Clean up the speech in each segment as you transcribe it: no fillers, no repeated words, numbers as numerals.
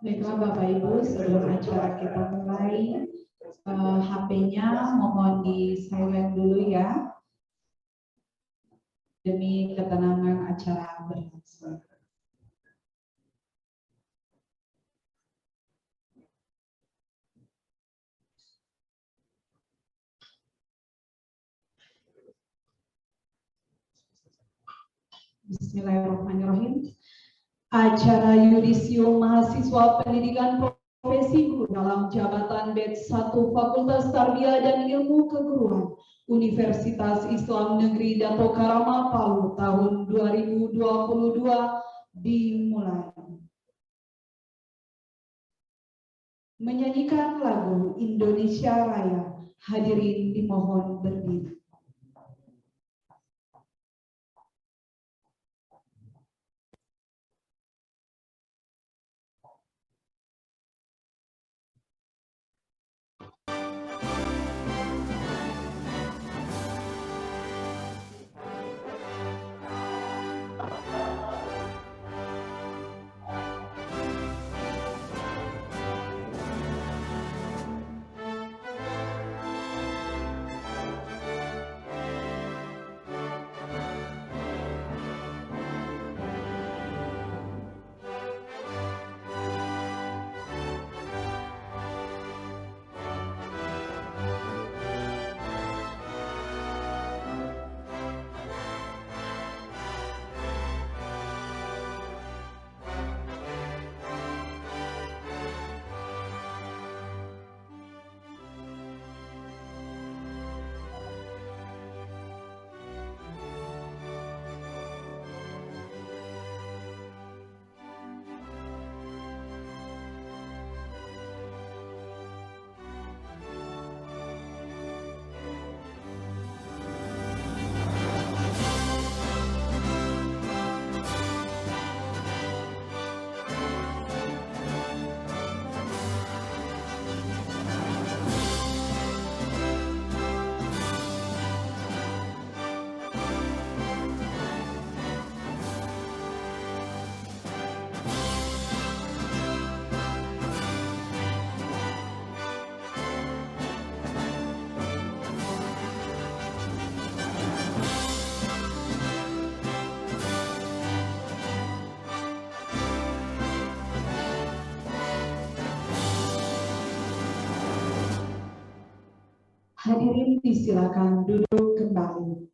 Baiklah Bapak Ibu, sebelum acara kita mulai, HP-nya mohon di silent dulu ya, demi ketenangan acara berlangsung. Bismillahirrahmanirrahim. Acara yudisium mahasiswa pendidikan profesi guru dalam jabatan Batch 1 Fakultas Tarbiyah dan Ilmu Keguruan Universitas Islam Negeri Dato Karama Palu tahun 2022 dimulai. Menyanyikan lagu Indonesia Raya, hadirin dimohon berdiri. Hadirin disilakan duduk kembali.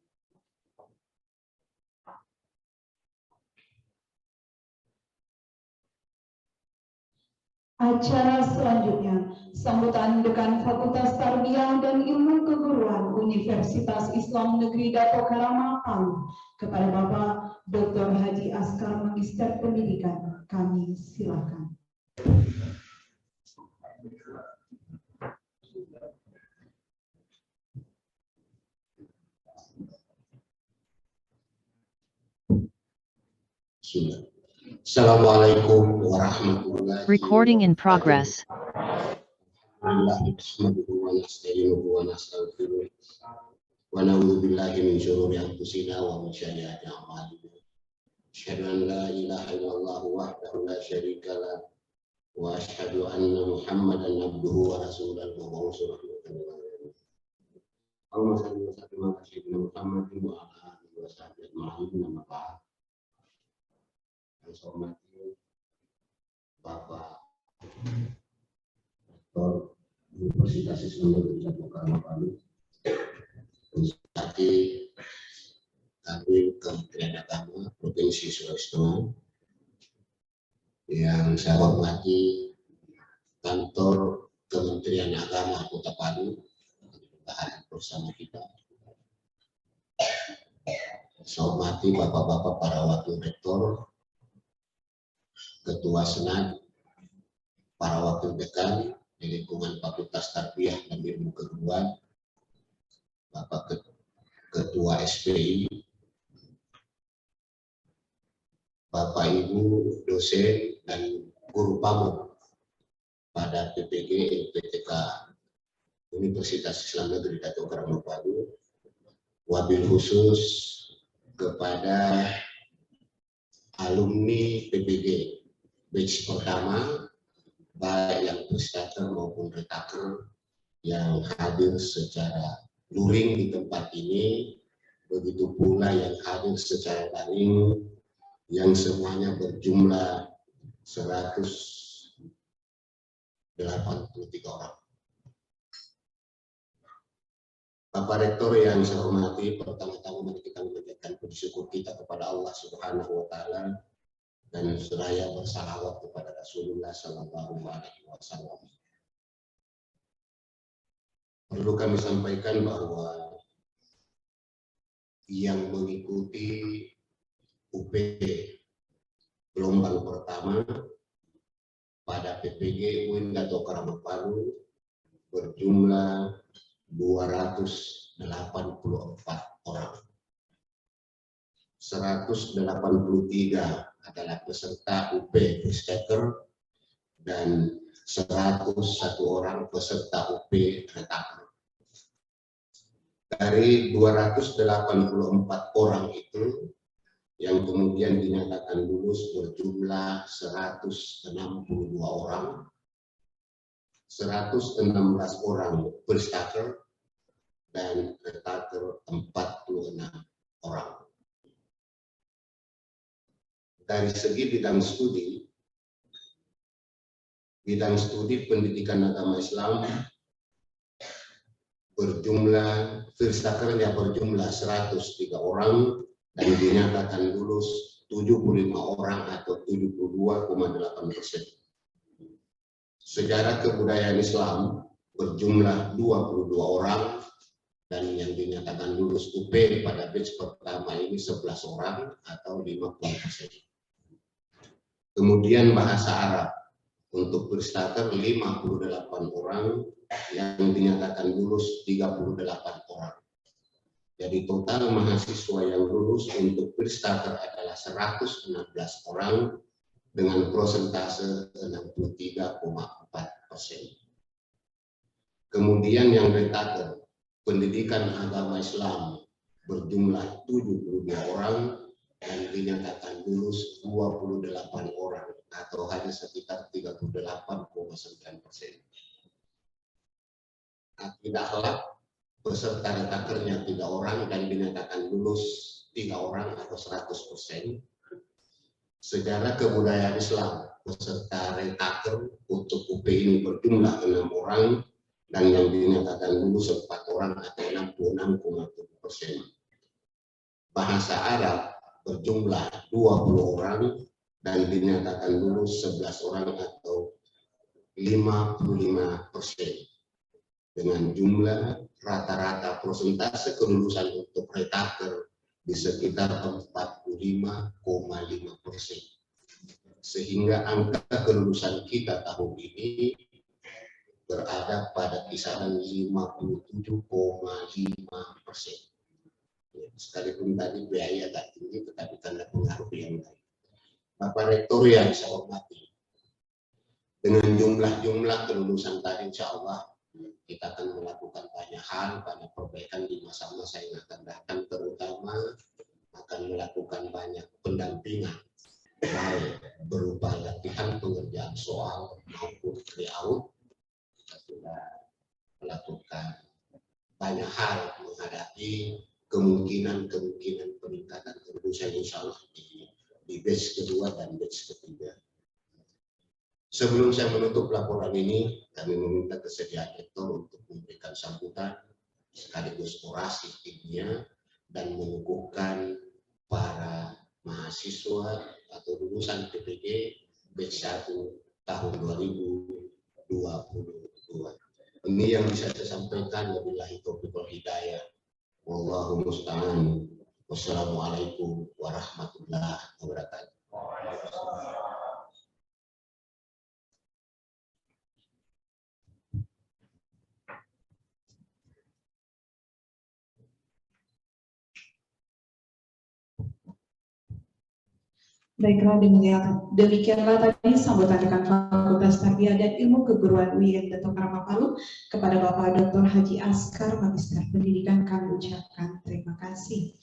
Acara selanjutnya, sambutan Dekan Fakultas Tarbiyah dan Ilmu Keguruan Universitas Islam Negeri Dato Karama Palu kepada Bapak Dr. Haji Askar Magister Pendidikan. Kami silakan. Bismillah. Assalamualaikum warahmatullahi Recording in progress. Wa na'udzu billahi min syururi anfusina wa min sayyiati a'malina. Asyhadu an la ilaha illallah wahdahu la syarika lah wa asyhadu anna Muhammadan abduhu wa rasuluhu Allahumma shalli wa sallim ala sayyidina Muhammadin wa ala alihi wa sahbihi ajma'in. Amma ba'd. Yang saya hormati Bapak Rektor Universitas Islam Negeri Satu Palu, Bupati kami Kementerian Agama Provinsi Sulawesi Tengah, yang saya hormati Kantor Kementerian Agama Kota Palu hadir bersama kita. Saya hormati bapak-bapak para wakil rektor, ketua senat, para wakil dekan di lingkungan Fakultas Tarbiyah dan Ilmu Keguruan, bapak ketua SPI, bapak ibu dosen dan guru pamong pada PPG LPTK Universitas Islam Negeri Dato' Karamo Palu, wabil khusus kepada alumni PPG batch pertama, baik yang presentator maupun retaker yang hadir secara luring di tempat ini, begitu pula yang hadir secara daring, yang semuanya berjumlah 183 orang. Bapak Rektor yang saya hormati, pertama-tama mari kita menyampaikan puji syukur kita kepada Allah Subhanahu wa Ta'ala dan seraya bersalawat kepada Rasulullah Sallallahu Alaihi Wasallam. Perlu kami sampaikan bahwa yang mengikuti UP gelombang pertama pada PPG UIN Dato' Karamo Palu berjumlah 284 orang. 183 adalah peserta UP Pustaker dan 101 orang peserta UP Retaker. Dari 284 orang itu yang kemudian dinyatakan lulus berjumlah 162 orang, 116 orang Pustaker dan Retaker 46 orang. Dari segi bidang studi pendidikan agama Islam berjumlah Pustakernya berjumlah 103 orang dan dinyatakan lulus 75 orang atau 72,8%. Sejarah kebudayaan Islam berjumlah 22 orang dan yang dinyatakan lulus UP pada batch pertama ini 11 orang atau 50%. Kemudian bahasa Arab untuk Pustaker 58 orang yang dinyatakan lulus 38 orang. Jadi total mahasiswa yang lulus untuk Pustaker adalah 116 orang dengan persentase 63,4%. Kemudian yang Retaker pendidikan agama Islam berjumlah 72 orang dan dinyatakan lulus 28 orang atau hanya sekitar 38,9%. Akidah akhlak peserta Retakernya 3 orang dan dinyatakan lulus 3 orang atau 100%. Sejarah kebudayaan Islam peserta Retaker untuk UP ini berjumlah 6 orang dan yang dinyatakan lulus 4 orang atau 66,7%. Bahasa Arab berjumlah 20 orang dan dinyatakan lulus 11 orang atau 55%. Dengan jumlah rata-rata persentase kelulusan untuk Retaker di sekitar 45,5%. Sehingga angka kelulusan kita tahun ini berada pada kisaran 57,5%. Sekalipun tadi biaya agak tinggi, tetapi tanda pengaruh yang lain. Bapak Rektor yang saya hormati, dengan jumlah kelulusan tadi insya Allah kita akan melakukan banyak hal, banyak perbaikan di masa-masa yang akan datang, terutama akan melakukan banyak pendampingan baik berupa latihan pengerjaan soal maupun layout. Kita sudah melakukan banyak hal menghadapi kemungkinan peningkatan kelulusan insya Allah di batch kedua dan batch ketiga. Sebelum saya menutup laporan ini, kami meminta kesediaan Rektor untuk memberikan sambutan sekaligus orasi tingginya dan mengukuhkan para mahasiswa atau lulusan PPG batch 1 tahun 2022. Ini yang bisa saya sampaikan. Wabillahi taufiq wal hidayah. Wallahu musta'an. Wassalamualaikum warahmatullahi wabarakatuh. Baiklah, demikianlah tadi sambutan rekan Fakultas Tarbiyah dan Ilmu Keguruan UIN Dato' Karama Palu kepada Bapak Dr. Haji Askar, Magister Pendidikan. Kami ucapkan terima kasih.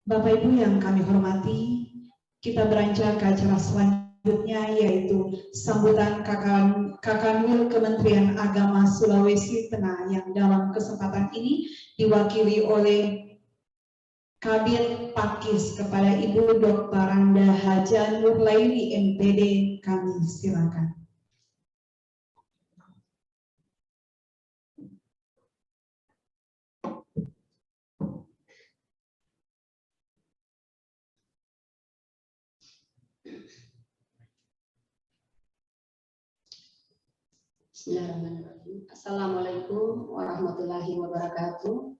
Bapak Ibu yang kami hormati, kita beranjak ke acara selanjutnya, yaitu sambutan Kakanwil Kementerian Agama Sulawesi Tengah, yang dalam kesempatan ini diwakili oleh Kabid Pakis kepada Ibu Dr. Randa Haja Nurlaili MPD. Kami silakan. Bismillahirrahmanirrahim. Assalamualaikum warahmatullahi wabarakatuh.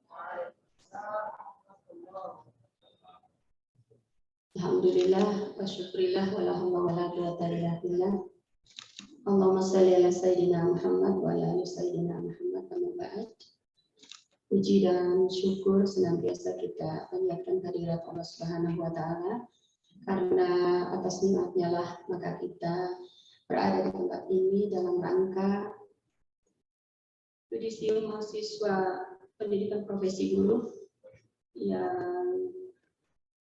Alhamdulillah wa syukrillah wa la haula wa la quwwata illa billah. Allahumma shalli ala sayyidina Muhammad wa ala ali sayyidina Muhammad. Amma ba'd. Puji dan syukur senantiasa kita panjatkan kehadirat Allah Subhanahu wa taala, karena atas nikmatnya lah maka kita berada di tempat ini dalam rangka yudisium mahasiswa pendidikan profesi guru yang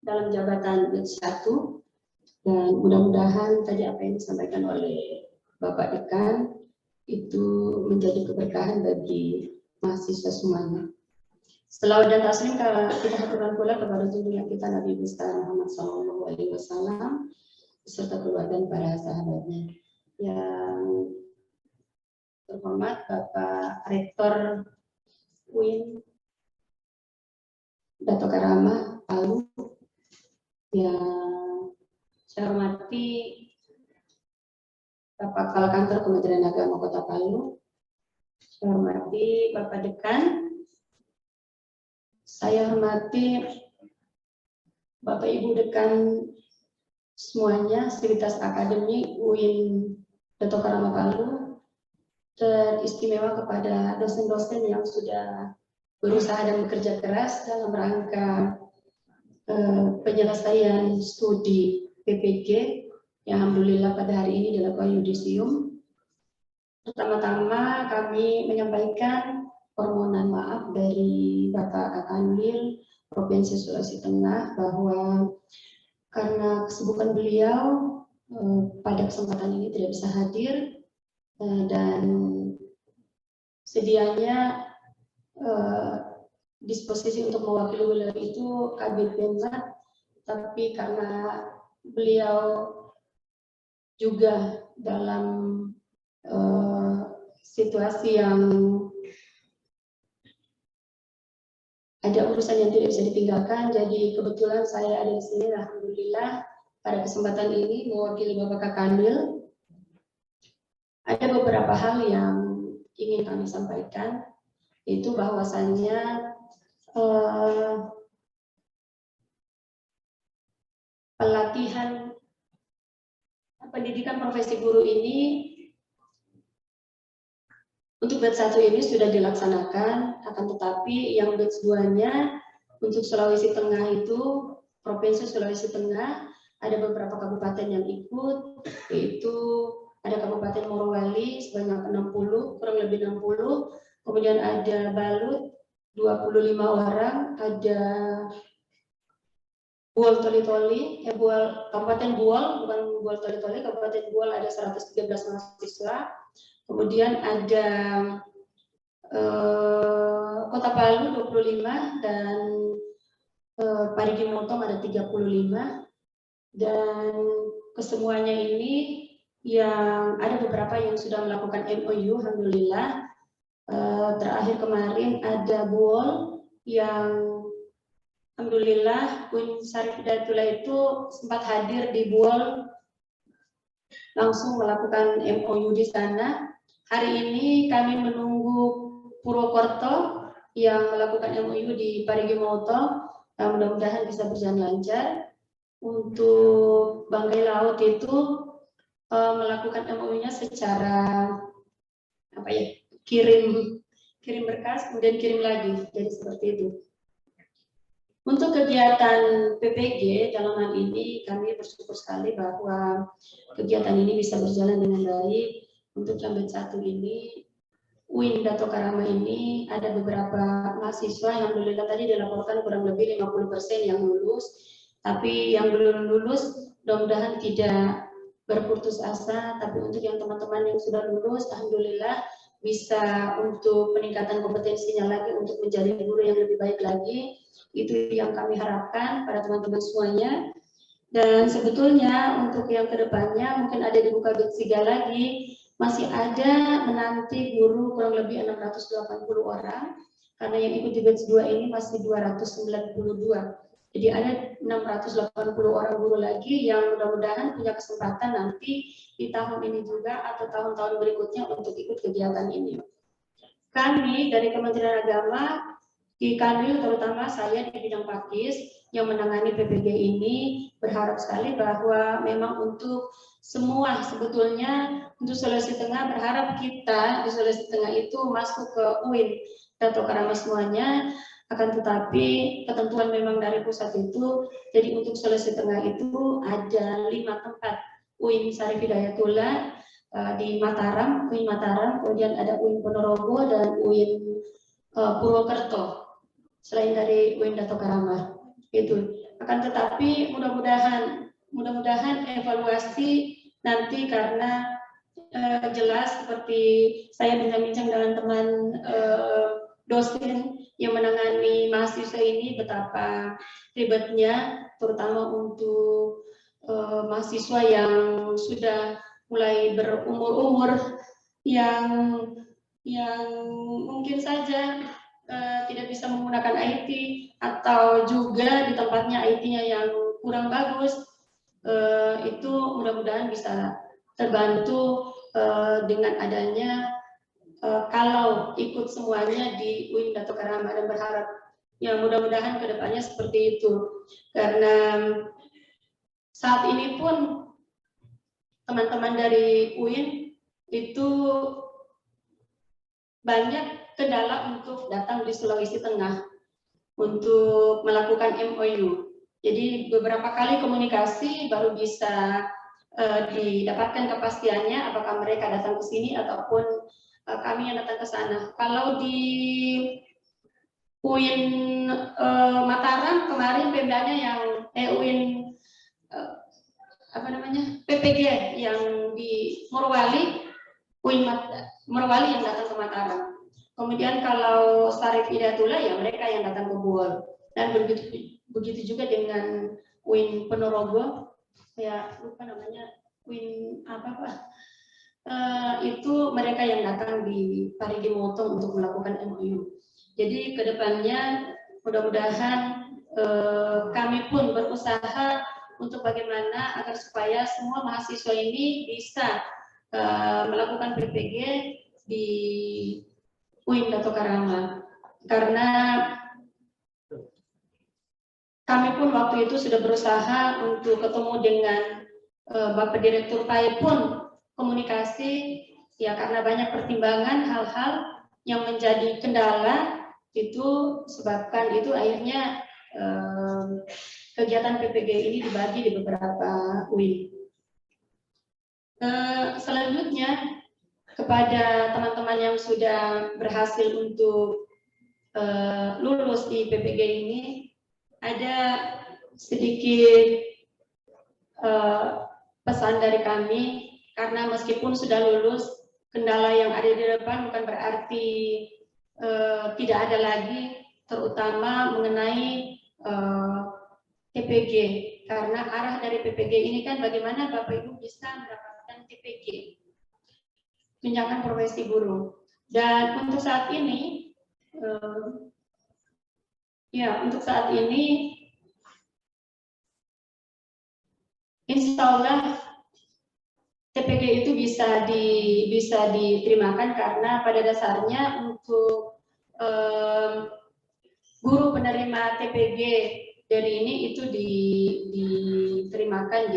dalam jabatan batch 1, dan mudah-mudahan tadi apa yang disampaikan oleh Bapak Dekan itu menjadi keberkahan bagi mahasiswa semuanya. Selawat dan taslim kita haturkan pula kepada junjungan kita Nabi besar Muhammad SAW beserta keluarga dan para sahabatnya. Yang terhormat Bapak Rektor UIN Dato' Karama Palu, yang saya hormati Bapak Kepala Kantor Kementerian Agama Kota Palu, saya hormati Bapak Dekan, saya hormati Bapak Ibu Dekan semuanya, Sivitas Akademi UIN Dato' Karama Palu, teristimewa kepada dosen-dosen yang sudah berusaha dan bekerja keras dalam rangka penyelesaian studi PPG yang alhamdulillah pada hari ini dilakukan yudisium. Pertama-tama kami menyampaikan permohonan maaf dari Bapak Kakanwil Provinsi Sulawesi Tengah bahwa karena kesibukan beliau pada kesempatan ini tidak bisa hadir, dan sedianya disposisi untuk mewakili beliau itu Kabid Penmat, tapi karena beliau juga dalam situasi yang ada urusan yang tidak bisa ditinggalkan, jadi kebetulan saya ada di sini. Alhamdulillah pada kesempatan ini mewakili Bapak Kakanwil. Ada beberapa hal yang ingin kami sampaikan, itu bahwasannya pelatihan pendidikan profesi guru ini untuk batch 1 ini sudah dilaksanakan, akan tetapi yang batch 2-nya untuk Sulawesi Tengah itu, Provinsi Sulawesi Tengah, ada beberapa kabupaten yang ikut, yaitu ada Kabupaten Morowali sebanyak 60, kurang lebih 60, kemudian ada Balut 25 orang, ada Buol Toli-Toli, Kabupaten Buol, bukan Buol Toli-Toli, Kabupaten Buol ada 113 mahasiswa, kemudian ada Kota Palu 25 dan Parigi Motong ada 35, dan kesemuanya ini yang ada beberapa yang sudah melakukan MOU, alhamdulillah. Terakhir kemarin ada Buol yang alhamdulillah Uin Syarif Hidayatullah itu sempat hadir di Buol, langsung melakukan MOU di sana. Hari ini kami menunggu Purwokerto yang melakukan MOU di Parigi Motong, mudah-mudahan bisa berjalan lancar. Untuk Banggai Laut itu melakukan MOU-nya secara kirim berkas kemudian kirim lagi, jadi seperti itu. Untuk kegiatan PPG dalam hal ini kami bersyukur sekali bahwa kegiatan ini bisa berjalan dengan baik. Untuk yang batch 1 ini UIN Dato Karama ini ada beberapa mahasiswa yang alhamdulillah tadi dilaporkan kurang lebih 50% yang lulus, tapi yang belum lulus mudah-mudahan tidak berputus asa. Tapi untuk yang teman-teman yang sudah lulus, alhamdulillah bisa untuk peningkatan kompetensinya lagi untuk menjadi guru yang lebih baik lagi. Itu yang kami harapkan pada teman-teman semuanya. Dan sebetulnya untuk yang kedepannya mungkin ada dibuka batch 3 lagi, masih ada menanti guru kurang lebih 680 orang, karena yang ikut di batch 2 ini masih 292. Jadi ada 680 orang guru lagi yang mudah-mudahan punya kesempatan nanti di tahun ini juga atau tahun-tahun berikutnya untuk ikut kegiatan ini. Kami dari Kementerian Agama di Kanwil, terutama saya di bidang Pakis yang menangani PPG ini, berharap sekali bahwa memang untuk semua sebetulnya untuk Sulawesi Tengah, berharap kita di Sulawesi Tengah itu masuk ke UIN Dato Karama semuanya. Akan tetapi ketentuan memang dari pusat itu, jadi untuk Sulawesi Tengah itu ada 5 tempat UIN Syarif Hidayatullah di Mataram, UIN Mataram, kemudian ada UIN Ponorogo dan UIN Purwokerto, selain dari UIN Dato Karama itu. Akan tetapi mudah-mudahan evaluasi nanti, karena jelas seperti saya bincang-bincang dengan teman dosen yang menangani mahasiswa ini betapa ribetnya, terutama untuk mahasiswa yang sudah mulai berumur-umur yang mungkin saja tidak bisa menggunakan IT, atau juga di tempatnya IT-nya yang kurang bagus. Itu mudah-mudahan bisa terbantu dengan adanya kalau ikut semuanya di UIN Dato Karama, dan berharap ya mudah-mudahan kedepannya seperti itu. Karena saat ini pun teman-teman dari UIN itu banyak kendala untuk datang di Sulawesi Tengah untuk melakukan MOU. Jadi beberapa kali komunikasi baru bisa didapatkan kepastiannya apakah mereka datang ke sini ataupun kami yang datang ke sana. Kalau di UIN Mataram kemarin Pemdanya yang UIN PPG yang di Morowali, UIN Morowali yang datang ke Mataram. Kemudian kalau Syarif Hidayatullah ya mereka yang datang ke Buol. Dan begitu juga dengan UIN Ponorogo, ya lupa namanya, UIN itu mereka yang datang di Parigi Motong untuk melakukan MOU. Jadi kedepannya mudah-mudahan kami pun berusaha untuk bagaimana agar supaya semua mahasiswa ini bisa melakukan PPG di UIN Dato Karama. Karena kami pun waktu itu sudah berusaha untuk ketemu dengan Bapak Direktur PAI pun komunikasi, ya karena banyak pertimbangan hal-hal yang menjadi kendala itu, sebabkan itu akhirnya kegiatan PPG ini dibagi di beberapa UIN. Selanjutnya, kepada teman-teman yang sudah berhasil untuk lulus di PPG ini, ada sedikit pesan dari kami, karena meskipun sudah lulus, kendala yang ada di depan bukan berarti tidak ada lagi, terutama mengenai TPG, karena arah dari PPG ini kan bagaimana Bapak Ibu bisa mendapatkan TPG, tunjangan profesi guru. Dan untuk saat ini, insya Allah TPG itu bisa diterimakan, karena pada dasarnya untuk guru penerima TPG dari ini itu diterimakan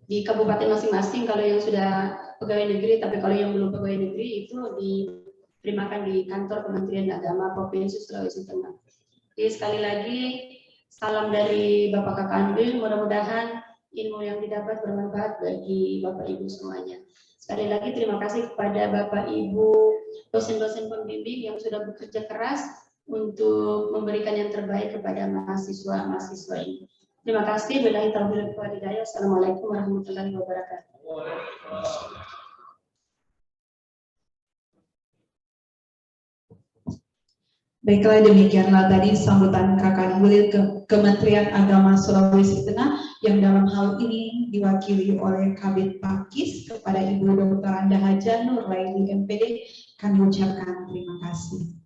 di kabupaten masing-masing kalau yang sudah pegawai negeri, tapi kalau yang belum pegawai negeri itu diterimakan di kantor Kementerian Agama Provinsi Sulawesi Tengah. Jadi sekali lagi salam dari Bapak Kakanwil, mudah-mudahan ilmu yang didapat bermanfaat bagi Bapak Ibu semuanya. Sekali lagi terima kasih kepada Bapak Ibu dosen-dosen pembimbing yang sudah bekerja keras untuk memberikan yang terbaik kepada mahasiswa-mahasiswa ini. Terima kasih. Billahi taufiq wal hidayah. Assalamualaikum warahmatullahi wabarakatuh. Baiklah, demikianlah tadi sambutan Kakak Nuril ke Kementerian Agama Sulawesi Tengah yang dalam hal ini diwakili oleh Kabid Pakis kepada Ibu Dr. Anda Haja Nurlaili MPD. Kami ucapkan terima kasih.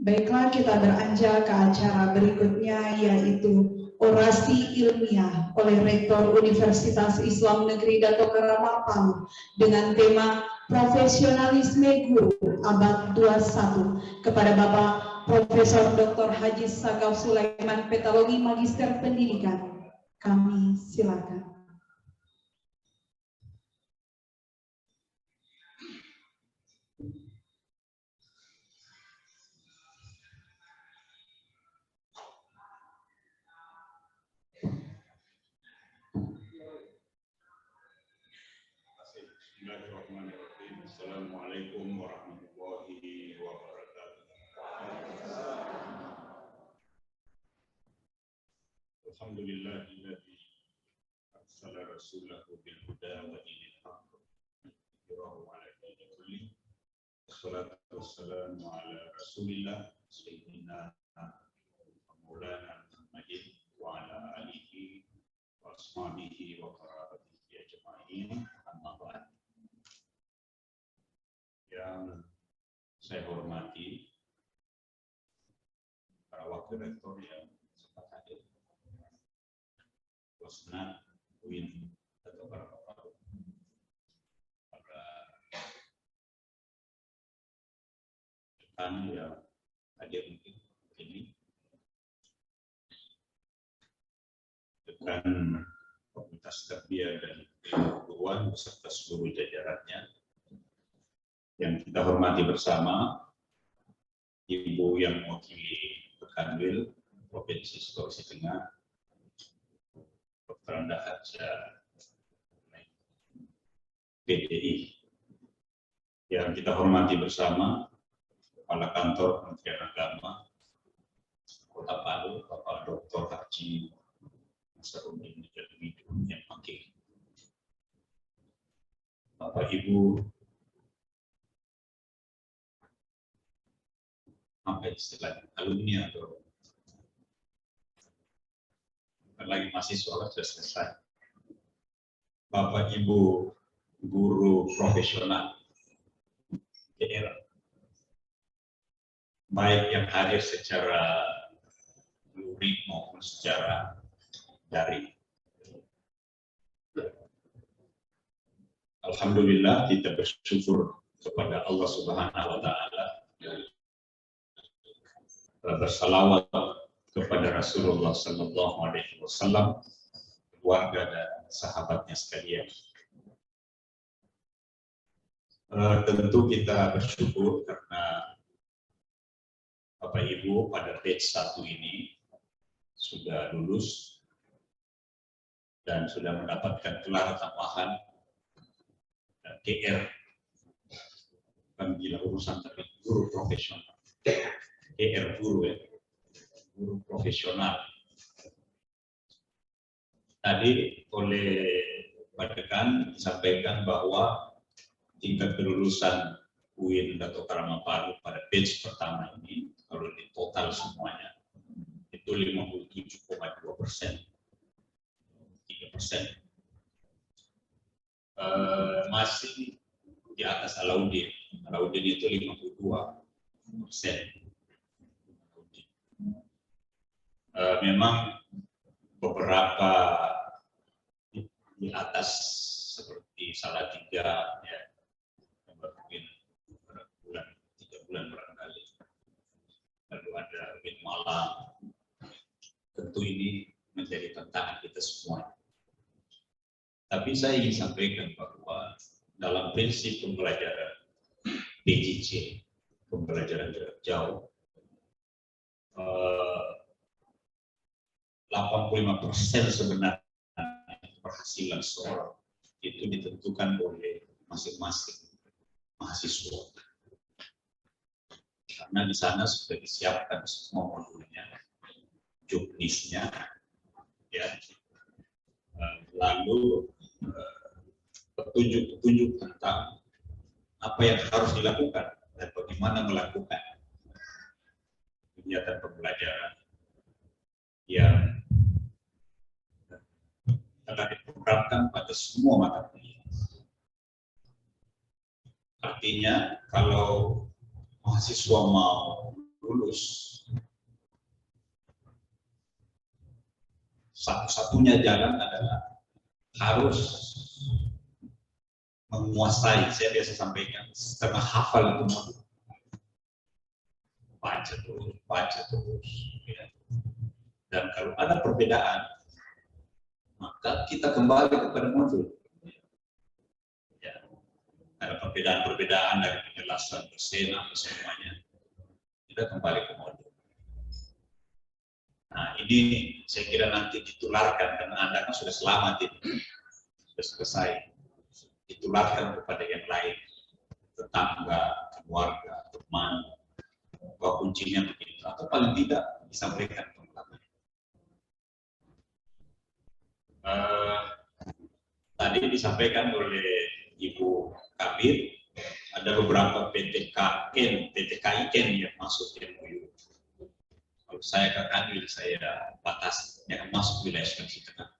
Baiklah, kita beranjak ke acara berikutnya, yaitu orasi ilmiah oleh Rektor Universitas Islam Negeri Dato' Karamah Palu dengan tema Profesionalisme Guru Abad 21 kepada Bapak Profesor Dr. Haji Sagaf Sulaiman, Petalogi Magister Pendidikan. Kami silakan. Bismillahirrahmanirrahim. Assalamualaikum warahmatullahi wabarakatuh. Alhamdulillahilladzi arsala rasulahu bil huda wa dinil haqq liyudhhirahu 'ala dini kulli. Wassalatu wassalamu ala rasulillah sayyidina Maulana Muhammadin wa ala alihi wa ashabihi wa qarabatihi ajma'in. Amma ba'd. Yang saya hormati para wakil rektor yang sempat hadir, Wasna, UIN, atau para bapak, para dekan yang hadir mungkin ini, dekan Fakultas Tarbiyah dan Keguruan beserta seluruh jajarannya. Yang kita hormati bersama, Ibu yang mewakili Pekanwil Provinsi Sulawesi Tengah, Dr. Anda Haja PDI. Yang kita hormati bersama, Kepala Kantor Kementerian Agama Kota Palu, Bapak Dr. Haji Nasarudin Jalmidun yang wakil. Bapak Ibu, apa istilahnya, alumni atau bukan lagi mahasiswa, sudah selesai. Bapak Ibu guru profesional daerah, baik yang hadir secara luring maupun secara daring. Alhamdulillah, kita bersyukur kepada Allah Subhanahu wa Ta'ala, bersalawat kepada Rasulullah Sallallahu Alaihi Wasallam, keluarga dan sahabatnya sekalian. Tentu kita bersyukur karena Bapak Ibu pada batch 1 ini sudah lulus dan sudah mendapatkan gelar tambahan DR, bukan gila urusan tapi guru profesional. DR guru ya, guru profesional. Tadi oleh Pak Dekan disampaikan bahwa tingkat kelulusan UIN Dato Karama Palu pada batch pertama ini, kalau di total semuanya, itu 57,2%. 3%. Masih di atas Alauddin. Alauddin itu 52%. Memang beberapa di atas seperti Salatiga ya, yang mungkin bulan 3 bulan barangkali. Lalu ada UIN Malang. Tentu ini menjadi tantangan kita semua. Tapi saya ingin sampaikan bahwa dalam prinsip pembelajaran PJJ, pembelajaran jarak jauh, 85% sebenarnya keberhasilan seorang itu ditentukan oleh masing-masing mahasiswa. Karena di sana sudah disiapkan semua modulnya, jobnisnya, ya. Lalu petunjuk-petunjuk tentang apa yang harus dilakukan dan bagaimana melakukan kegiatan pembelajaran yang telah diprogramkan pada semua mata kuliah. Artinya kalau mahasiswa mau lulus, satu-satunya jalan adalah harus menguasai, saya biasa sampaikan, setengah hafal itu modul. Baca terus. Ya. Dan kalau ada perbedaan, maka kita kembali kepada modul. Ya. Ada perbedaan-perbedaan dari penjelasan dosen atau semuanya, kita kembali ke modul. Nah, ini saya kira nanti ditularkan karena Anda kan sudah selamat ini, sudah selesai, ditularkan kepada yang lain, tetangga, keluarga, teman, bahwa kuncinya begitu, atau paling tidak disampaikan pengalaman. Tadi disampaikan oleh Ibu Kabir, ada beberapa PTKIN yang masuk di MOU. Kalau saya ke Kanwil, saya batas yang masuk wilayah Sulawesi Tengah.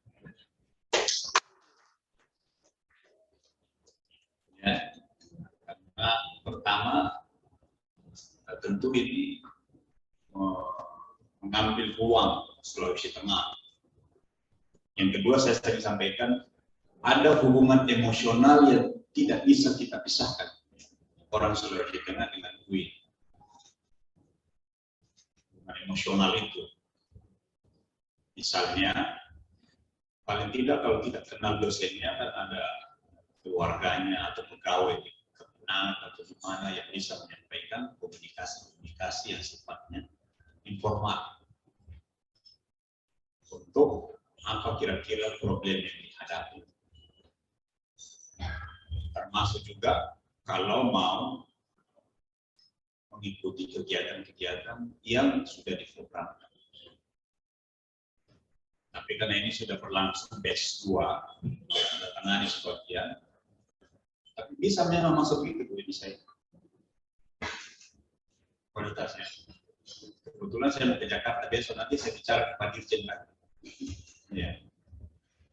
Ya, karena pertama tentu ini mengambil ruang Sulawesi Tengah. Yang kedua saya sering sampaikan, ada hubungan emosional yang tidak bisa kita pisahkan orang Sulawesi Tengah dengan UIN. Emosional itu, misalnya paling tidak kalau kita kenal dosennya kan ada keluarganya atau pegawai di Kemenak atau di mana yang bisa menyampaikan komunikasi yang sifatnya informal untuk apa kira-kira problem yang dihadapi. Termasuk juga kalau mau mengikuti kegiatan-kegiatan yang sudah diprogramkan. Tapi karena ini sudah berlangsung batch 2, ada tangani sebagian, tapi bisa memang masuk itu Bu, ini saya. Kualitasnya. Kebetulan saya mau ke Jakarta besok, nanti saya bicara ke Pak Dirjen lagi. Ya.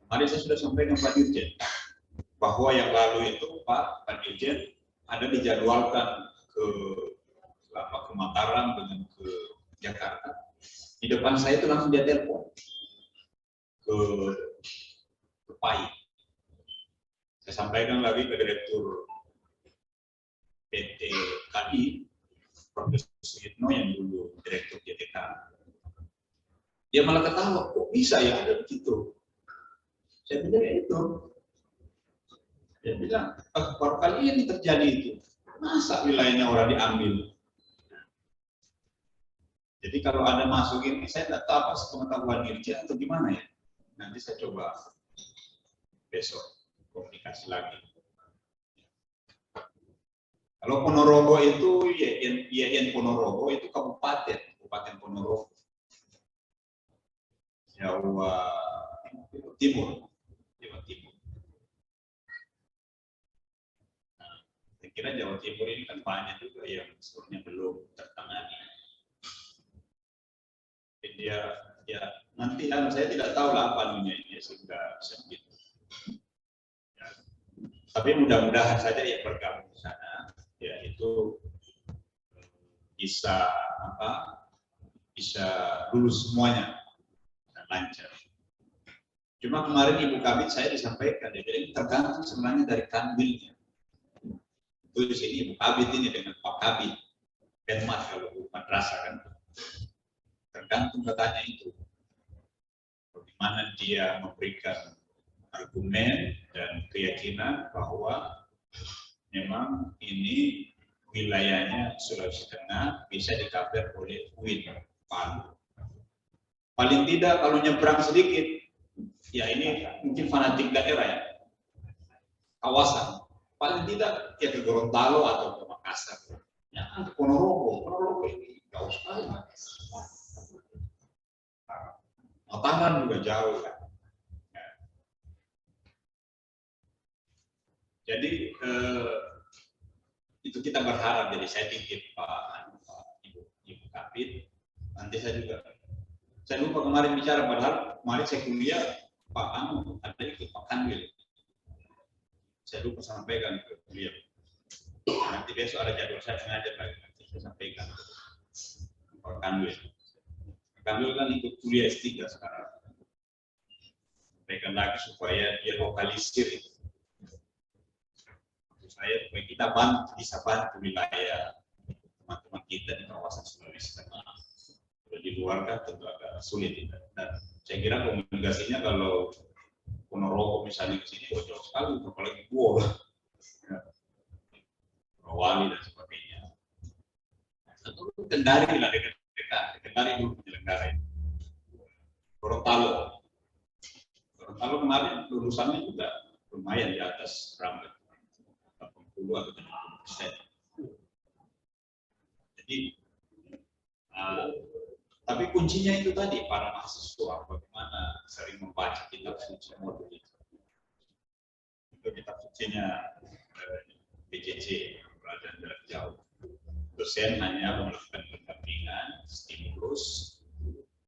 Kemarin saya sudah sampaikan Pak Dirjen bahwa yang lalu itu Pak Dirjen ada dijadwalkan ke Mataram dengan ke Jakarta. Di depan saya itu langsung dia telepon ke PAI. Saya sampaikan lagi ke Direktur PT KI, Profesor Suyitno yang dulu Direktur JTK. Dia malah ketawa, kok bisa ya ada begitu? Saya bilang itu. Dia bilang, baru kali ini terjadi itu. Masa wilayahnya orang diambil? Jadi kalau ada masuk ini, saya tidak tahu apa pengetahuan dirjen atau gimana ya. Nanti saya coba besok komunikasi lagi. Kalau Ponorogo itu, YN Ponorogo itu Kabupaten Ponorogo, Jawa Timur. Nah, saya kira Jawa Timur ini kan banyak juga yang sebenarnya belum tertangani. Ya nanti saya tidak tahu lah apa anunya ini sehingga bisa begitu. Ya. Tapi mudah-mudahan saja yang bergabung di sana, ya itu bisa lulus semuanya dan lancar. Cuma kemarin Ibu Kabit saya disampaikan, jadi tergantung sebenarnya dari kanwilnya. Itu di sini Ibu Kabit ini dengan Pak Kabit, Penmas kalau madrasah kan. Tergantung katanya itu, bagaimana dia memberikan argumen dan keyakinan bahwa memang ini wilayahnya Sulawesi Tengah bisa di-cover oleh UIN Palu. Paling tidak kalau nyebrang sedikit, ya ini mungkin fanatik daerah ya, kawasan. Paling tidak ya ke Gorontalo atau ke Makassar. Ya ke Ponorogo ini jauh sekali. Mataram juga jauh kan. Ya. Jadi itu kita berharap. Jadi saya titip Pak Ibu Kabit. Nanti saya lupa kemarin bicara, padahal kemarin saya kuliah Pak ada ikut Pak Kanwil. Saya lupa sampaikan ke beliau. Nanti besok ada jadwal saya sengaja lagi nanti saya sampaikan Pak Kanwil. Kami kan ikut kuliah S3 sekarang. Sampaikan lagi supaya dia lokalisir itu. Maksud saya supaya kita bisa bantu wilayah teman-teman kita di kawasan Sulawesi Tengah. Kalau di luar kan tentu agak sulit. Dan saya kira komunikasinya kalau Ponorogo misalnya ke sini jauh sekali, apalagi Goa, Rawali dan sebagainya. Tentu Kendari lah dekat. Kendari dulu penyelenggara itu. Gorontalo kemarin lulusannya juga lumayan di atas rambut 80 atau 70%. Jadi, tapi kuncinya itu tadi para mahasiswa bagaimana sering membaca kitab suci modul itu. Itu kitab sucinya PJJ pelajaran jarak jauh. Dosen hanya melakukan pendampingan, stimulus,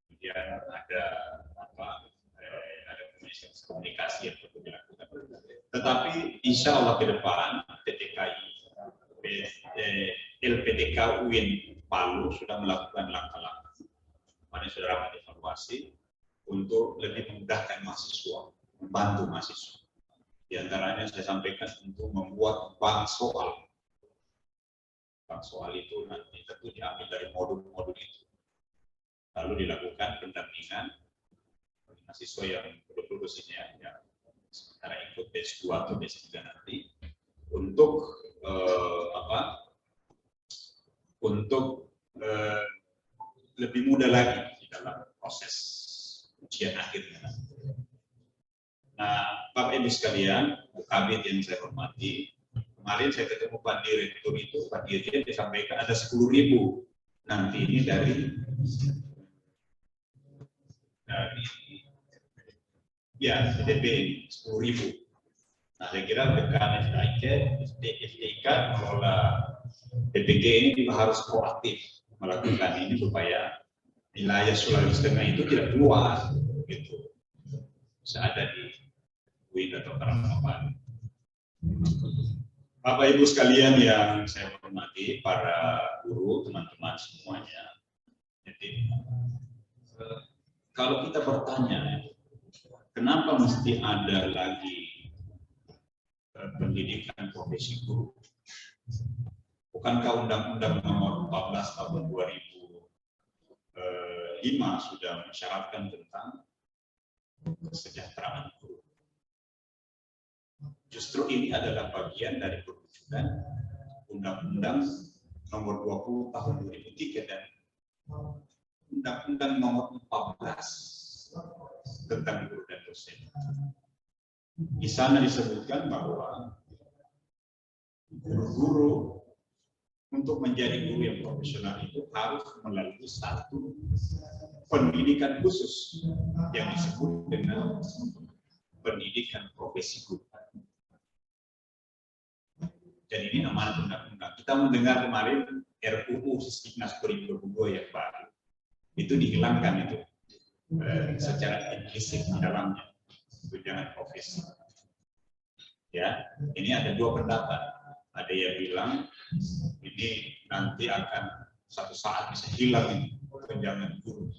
kemudian ada komunikasi yang perlu dilakukan. Tetapi insya Allah ke depan LPTK UIN Palu sudah melakukan langkah-langkah. Kemarin sudah rapat evaluasi untuk lebih memudahkan mahasiswa, membantu mahasiswa. Di antaranya saya sampaikan untuk membuat bank soal. Bank soal itu nanti tentu diambil dari modul-modul itu. Lalu dilakukan pendampingan bagi mahasiswa yang belum lulus ini ya, sementara ikut batch 2 atau batch 3 nanti untuk lebih mudah lagi di dalam proses ujian akhirnya. Nah, Bapak Ibu sekalian, Bu Kabit yang saya hormati, kemarin saya ketemu Pak Direktur itu, Pak Dirjen disampaikan ada 10.000 nanti ini dari ya PDP ini 10.000. Nah, saya kira BKN SDIK mengelola PPG ini juga harus proaktif melakukan ini supaya wilayah Sulawesi Tengah itu tidak keluar, gitu. Bisa ada di UIN atau Karangpapan. Bapak Ibu sekalian yang saya hormati, para guru, teman-teman semuanya. Jadi, kalau kita bertanya, kenapa mesti ada lagi pendidikan profesi guru? Bukankah Undang-Undang Nomor 14 Tahun 2005 sudah mensyaratkan tentang kesejahteraan guru? Justru ini adalah bagian dari perwujudan Undang-Undang Nomor 20 Tahun 2003 dan Undang-Undang Nomor 14 tentang guru dan dosen. Di sana disebutkan bahwa guru untuk menjadi guru yang profesional itu harus melalui satu pendidikan khusus yang disebut dengan pendidikan profesi guru. Dan ini amanat undang-undang. Kita mendengar kemarin RUU Sisdiknas 2022 yang baru. Itu dihilangkan itu secara implisit di dalamnya tunjangan profesi. Ya, ini ada dua pendapat. Ada yang bilang ini nanti akan satu saat bisa hilang ini tunjangan guru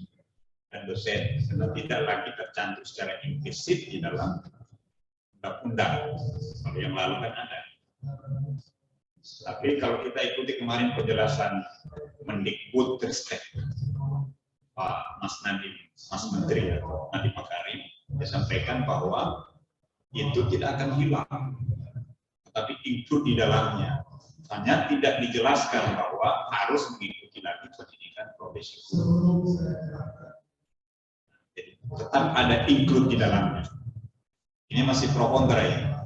dan dosen karena tidak lagi tercantum secara implisit di dalam undang-undang. Kalau yang lalu kan ada. Tapi kalau kita ikuti kemarin penjelasan Mendikbudristek Pak Mas Nadiem, Mas Menteri atau Nadiem Makarim, dia sampaikan bahwa itu tidak akan hilang, tetapi include di dalamnya. Hanya tidak dijelaskan bahwa harus mengikuti lagi pendidikan profesi guru. Jadi, tetap ada include di dalamnya. Ini masih pro kontra ya.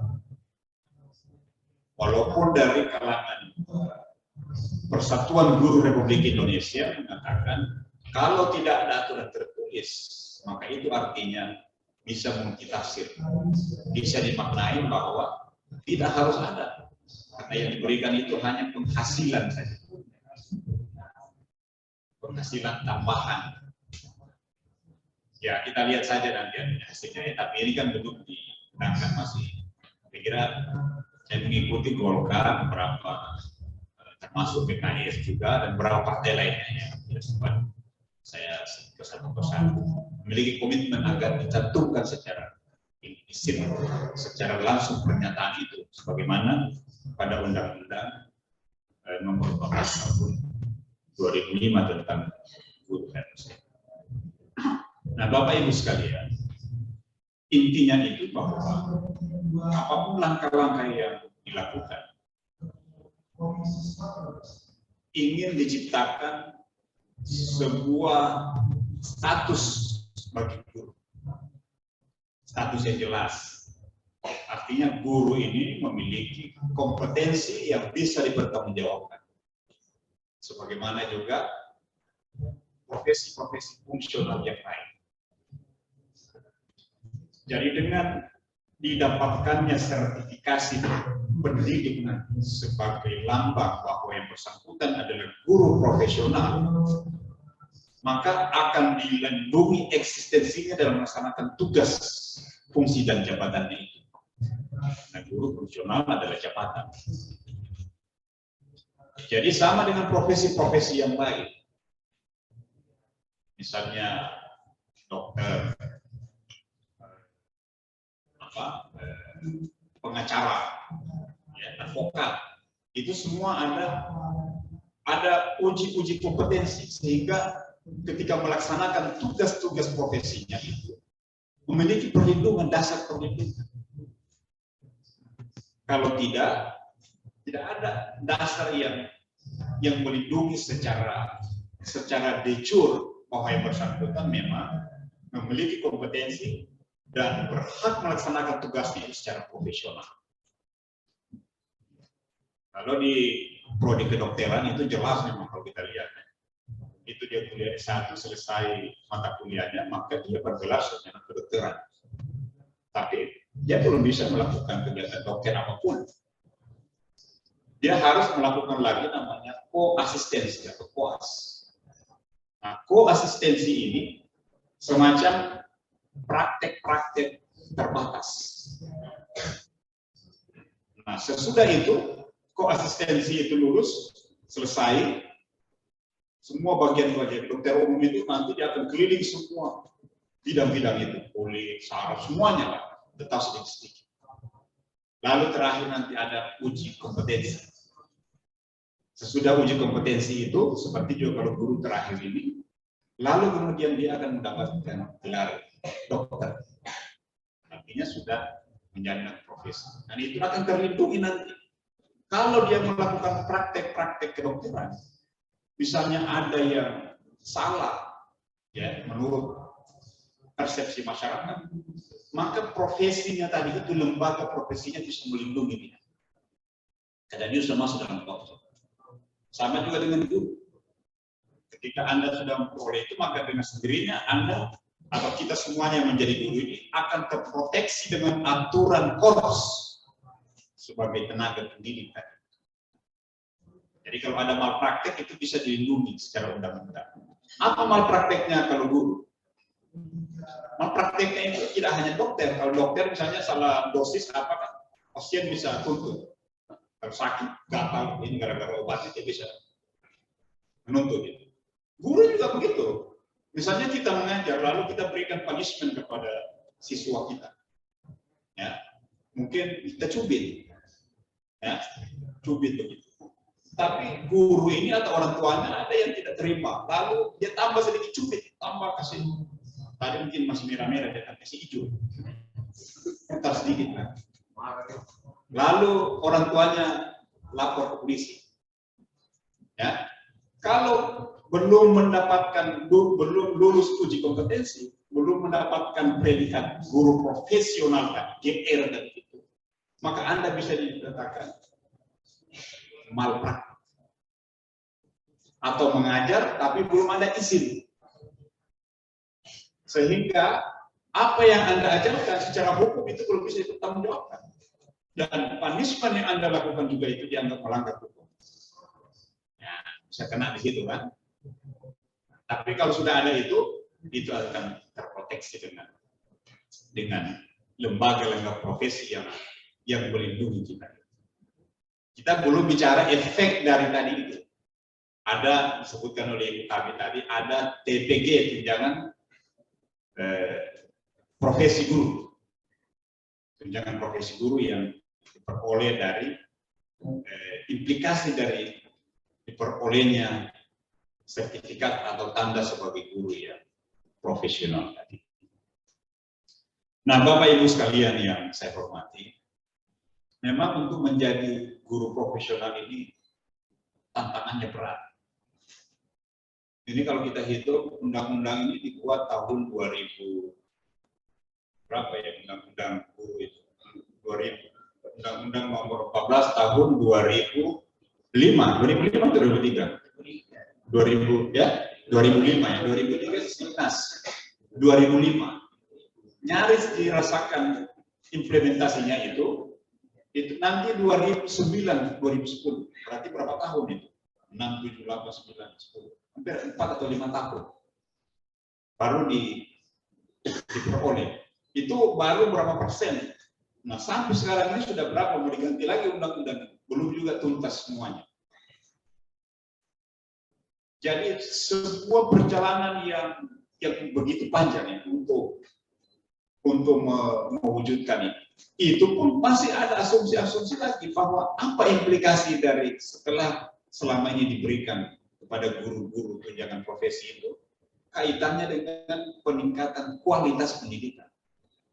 Walaupun dari kalangan Persatuan Guru Republik Indonesia mengatakan kalau tidak ada aturan tertulis, maka itu artinya bisa multitafsir, bisa dimaknai bahwa tidak harus ada, karena yang diberikan itu hanya penghasilan saja, penghasilan tambahan. Ya kita lihat saja nanti hasilnya, tapi ini kan belum diundangkan masih. Saya kira saya mengikuti Golkar, beberapa termasuk PKS juga dan beberapa partai lainnya yang tidak sempat saya persatu memiliki komitmen agar dicantumkan secara implisit, secara langsung pernyataan itu, sebagaimana pada Undang-Undang Nomor 14 Tahun 2005 tentang guru dan dosen. Nah, Bapak Ibu sekalian, intinya itu bahwa apapun langkah-langkah yang dilakukan ingin diciptakan sebuah status bagi guru, status yang jelas. Artinya guru ini memiliki kompetensi yang bisa dipertanggungjawabkan, sebagaimana juga profesi-profesi fungsional yang lain. Jadi dengan didapatkannya sertifikasi pendidik sebagai lambang bahwa yang bersangkutan adalah guru profesional, maka akan dilindungi eksistensinya dalam melaksanakan tugas, fungsi dan jabatannya itu. Nah, guru profesional adalah jabatan. Jadi sama dengan profesi-profesi yang lain. Misalnya dokter, pengacara, ya, advokat, itu semua ada uji kompetensi, sehingga ketika melaksanakan tugas-tugas profesinya itu memiliki perlindungan, dasar perlindungan. Kalau tidak ada dasar yang melindungi secara de jure bahwa yang bersangkutan memang memiliki kompetensi dan berhak melaksanakan tugasnya secara profesional. Kalau di prodi kedokteran itu jelas memang kalau kita lihat, itu dia kuliah S1 selesai mata kuliahnya, maka dia bergelar sarjana kedokteran. Tapi dia belum bisa melakukan kegiatan dokter apapun. Dia harus melakukan lagi namanya koasistensi atau koas. Nah, koasistensi ini semacam praktek-praktek terbatas. Nah, sesudah itu koasistensi itu lulus, selesai, semua bagian-bagian dokter umum itu nanti dia akan keliling semua bidang-bidang itu, kulit, saraf, semuanya lah, tetap sedikit-sedikit. Lalu terakhir nanti ada uji kompetensi. Sesudah uji kompetensi itu, seperti juga kalau guru terakhir ini, lalu kemudian dia akan mendapatkan gelar dokter. Artinya sudah menjalankan profesi. Dan itu akan terlindungi nanti. Kalau dia melakukan praktek-praktek kedokteran, misalnya ada yang salah ya menurut persepsi masyarakat, maka profesinya tadi itu, lembaga profesinya bisa melindungi dia. Karena dia sudah masuk dalam konteks. Sama juga dengan guru. Ketika Anda sudah memperoleh itu, maka dengan sendirinya Anda atau kita semuanya yang menjadi guru ini akan terproteksi dengan aturan korps sebagai tenaga pendidik. Jadi kalau ada malpraktek itu bisa dilindungi secara undang-undang. Apa malprakteknya kalau guru? Malprakteknya itu tidak hanya dokter. Kalau dokter misalnya salah dosis apa kan, pasien bisa tuntut. Kalau sakit, gatal, ini gara-gara obat itu bisa menuntut. Guru juga begitu. Misalnya kita mengajar, lalu kita berikan punishment kepada siswa kita. Ya, mungkin kita cubit. Ya, cubit begitu. Tapi guru ini atau orang tuanya ada yang tidak terima. Lalu dia tambah sedikit cubit, tambah kasih. Tadi mungkin masih merah-merah, dia kasih hijau. Putar sedikit. Kan? Lalu orang tuanya lapor ke polisi. Ya, kalau belum lulus uji kompetensi, belum mendapatkan predikat guru profesional GR dan itu, maka Anda bisa dikatakan malpraktek atau mengajar tapi belum ada izin, sehingga apa yang Anda ajarkan secara hukum itu belum bisa dipertanggungjawabkan, dan punishment yang Anda lakukan juga itu dianggap melanggar hukum. Ya, bisa kena di situ kan. Tapi kalau sudah ada itu akan terproteksi dengan lembaga profesi yang melindungi kita. Kita belum bicara efek dari tadi itu. Ada disebutkan oleh Ibu kami tadi, ada TPG, tunjangan profesi guru. Tunjangan profesi guru yang diperoleh dari implikasi dari diperolehnya sertifikat atau tanda sebagai guru yang profesional tadi. Nah, Bapak Ibu sekalian yang saya hormati, memang untuk menjadi guru profesional ini tantangannya berat. Ini kalau kita hitung, undang-undang ini dibuat tahun 2000 berapa ya, undang-undang guru itu? 2000, undang-undang nomor 14 tahun 2005 atau 2003? 2000 ya, 2005 ya, 2003 Sinas, 2005 nyaris dirasakan implementasinya itu nanti 2009, 2010, berarti berapa tahun itu? 6, 7, 8, 9, 10, hampir 4 atau 5 tahun baru diperoleh. Itu baru berapa persen? Nah, sampai sekarang ini sudah berapa? Mau diganti lagi undang-undang? Belum juga tuntas semuanya. Jadi sebuah perjalanan yang begitu panjang ya untuk mewujudkan ini. Itu pun masih ada asumsi-asumsi lagi bahwa apa implikasi dari setelah selama ini diberikan kepada guru-guru tunjangan profesi itu, kaitannya dengan peningkatan kualitas pendidikan.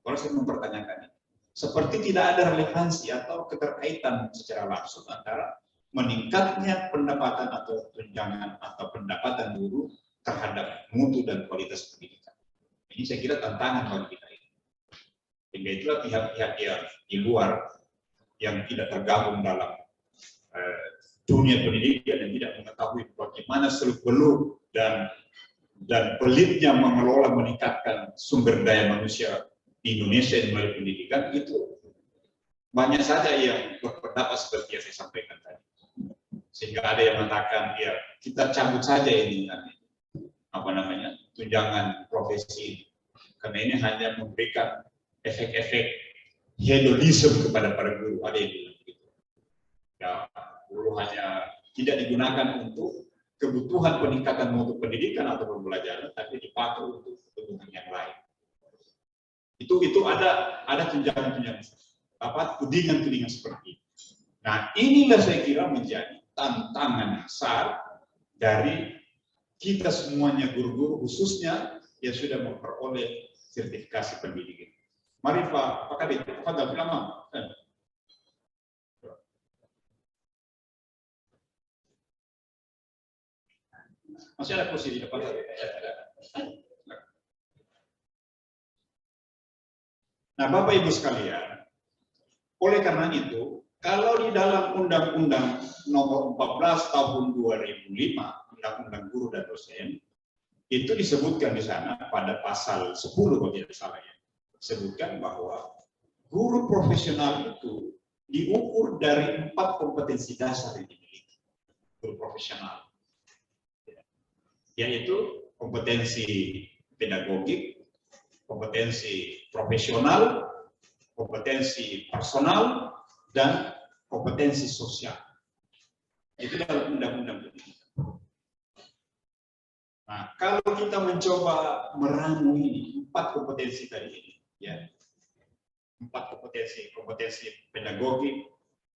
Kalau saya mempertanyakan ini, seperti tidak ada relevansi atau keterkaitan secara langsung antara meningkatnya pendapatan atau tunjangan atau pendapatan guru terhadap mutu dan kualitas pendidikan. Ini saya kira tantangan bagi kita ini. Sehingga itulah pihak-pihak yang di luar yang tidak tergabung dalam dunia pendidikan dan tidak mengetahui bagaimana seluk-beluk dan pelitnya mengelola meningkatkan sumber daya manusia di Indonesia melalui pendidikan, itu banyak saja yang berpendapat seperti yang saya sampaikan tadi. Sehingga ada yang mengatakan, ya kita cabut saja ini tunjangan profesi, karena ini hanya memberikan efek-efek hedonisme kepada para guru. Ada yang bilang begitu. Ya, guru hanya tidak digunakan untuk kebutuhan peningkatan mutu pendidikan atau pembelajaran, tapi dipakai untuk kebutuhan yang lain. Itu ada tunjangan-tunjangan tudingan-tudingan seperti itu. Nah, inilah saya kira menjadi tantangan besar dari kita semuanya guru-guru, khususnya yang sudah memperoleh sertifikasi pendidikan. Mari Pak Kadit, Fadal Filama. Masih ada kursi di depan. Nah, Bapak Ibu sekalian, oleh karena itu, kalau di dalam Undang-Undang Nomor 14 Tahun 2005, Undang-Undang Guru dan Dosen, itu disebutkan di sana pada pasal 10 kalau tidak salah ya, disebutkan bahwa guru profesional itu diukur dari 4 kompetensi dasar yang dimiliki guru profesional, yaitu kompetensi pedagogik, kompetensi profesional, kompetensi personal, dan kompetensi sosial. Itu dalam undang-undang pendidikan. Nah, kalau kita mencoba meramu ini 4 kompetensi tadi ini, ya, 4 kompetensi pedagogik,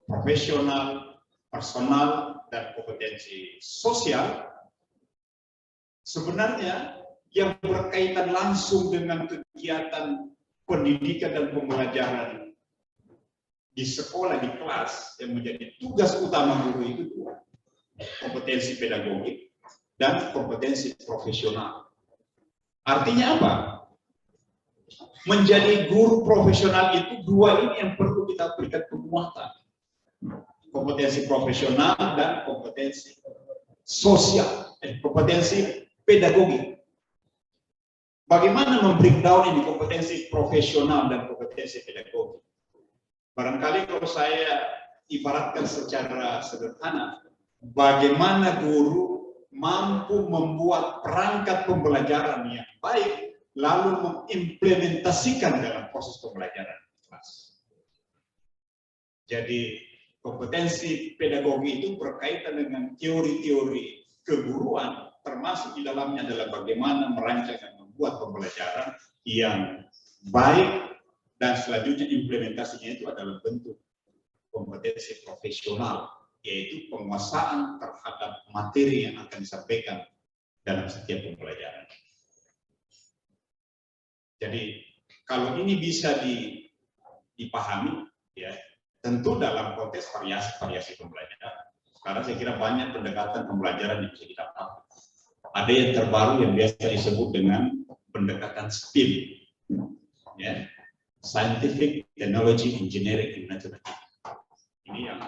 profesional, personal, dan kompetensi sosial, sebenarnya yang berkaitan langsung dengan kegiatan pendidikan dan pembelajaran di sekolah, di kelas, yang menjadi tugas utama guru itu 2, kompetensi pedagogik dan kompetensi profesional. Artinya apa? Menjadi guru profesional itu 2 ini yang perlu kita berikan penguatan. Kompetensi profesional dan kompetensi sosial, kompetensi pedagogik. Bagaimana membreakdown ini kompetensi profesional dan kompetensi pedagogik? Barangkali kalau saya ibaratkan secara sederhana, bagaimana guru mampu membuat perangkat pembelajaran yang baik, lalu mengimplementasikan dalam proses pembelajaran kelas. Jadi kompetensi pedagogi itu berkaitan dengan teori-teori keguruan, termasuk di dalamnya adalah bagaimana merancang dan membuat pembelajaran yang baik, dan selanjutnya implementasinya itu adalah bentuk kompetensi profesional, yaitu penguasaan terhadap materi yang akan disampaikan dalam setiap pembelajaran. Jadi kalau ini bisa dipahami, ya, tentu dalam konteks variasi pembelajaran. Karena saya kira banyak pendekatan pembelajaran yang bisa kita pakai. Ada yang terbaru yang biasa disebut dengan pendekatan STEAM, ya, Scientific, Technology, Engineering, and Mathematics. Ini yang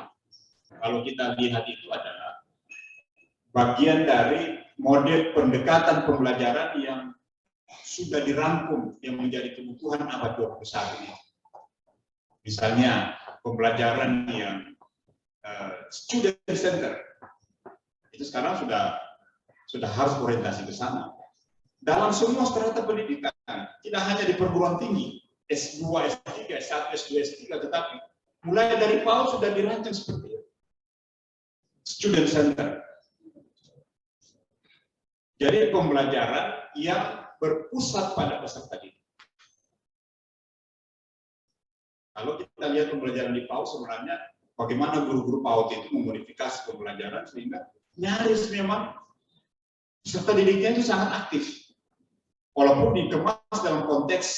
kalau kita lihat itu adalah bagian dari model pendekatan pembelajaran yang sudah dirangkum yang menjadi kebutuhan abad 21 ini. Misalnya pembelajaran yang student center itu sekarang sudah harus orientasi ke sana. Dalam semua strata pendidikan, tidak hanya di perguruan tinggi, S2, S3, S1, S2, S3, tetapi mulai dari PAUD sudah dirancang seperti itu. Student center. Jadi pembelajaran yang berpusat pada peserta didik. Kalau kita lihat pembelajaran di PAUD, sebenarnya bagaimana guru-guru PAUD itu memodifikasi pembelajaran sehingga nyaris memang peserta didiknya itu sangat aktif. Walaupun dikemas dalam konteks